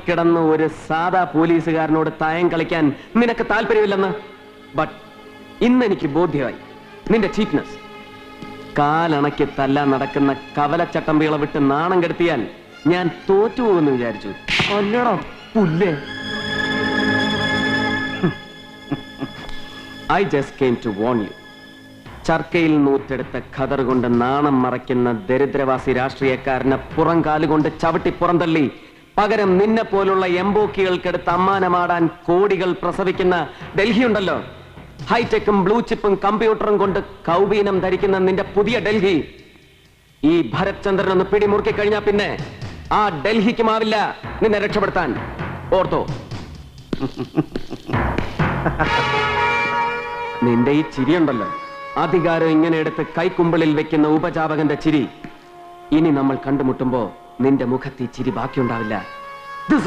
കിടന്ന് ഒരു സാധാ പോലീസുകാരനോട് തായം കളിക്കാൻ നിനക്ക് താല്പര്യമില്ലെന്ന്. ബട്ട് ഇന്ന് എനിക്ക് ബോധ്യമായി നിന്റെ ചീപ്നെസ്. കാലണയ്ക്ക് തല്ലാൻ നടക്കുന്ന കവലച്ചട്ടമ്പികളെ വിട്ട് നാണം കെടുത്തിയാൽ ഞാൻ തോറ്റുപോകുമെന്ന് വിചാരിച്ചു. അല്ലടാ പുല്ലേ. I just came to warn you. ചർക്കയിൽ നൂറ്റെടുത്ത ഖദർ കൊണ്ട് നാണം മറയ്ക്കുന്ന ദരിദ്രവാസി രാഷ്ട്രീയക്കാരനെ പുറം കാലുകൊണ്ട് ചവിട്ടി പുറന്തള്ളി പകരം നിന്നെ പോലുള്ള എംബോക്കികൾക്കെടുത്ത് അമ്മാനമാടാൻ കോടികൾ പ്രസവിക്കുന്ന ഡൽഹി ഉണ്ടല്ലോ, ഹൈടെക്കും ബ്ലൂ ചിപ്പും കമ്പ്യൂട്ടറും കൊണ്ട് കൗബീനം ധരിക്കുന്ന നിന്റെ പുതിയ ഡൽഹി, ഈ ഭരത് ചന്ദ്രൻ ഒന്ന് പിടിമുറുക്കി കഴിഞ്ഞാൽ പിന്നെ ആ ഡൽഹിക്കുമാവില്ല നിന്നെ രക്ഷപ്പെടുത്താൻ. ഓർത്തോ? നിന്റെ ഈ ചിരിയുണ്ടല്ലോ, അധികാരം ഇങ്ങനെ എടുത്ത് കൈക്കുമ്പിളിൽ വെക്കുന്ന ഉപജാപകന്റെ ചിരി, ഇനി നമ്മൾ കണ്ടുമുട്ടുമ്പോ നിന്റെ മുഖത്ത് ഈ ചിരി ബാക്കിയുണ്ടാവില്ല.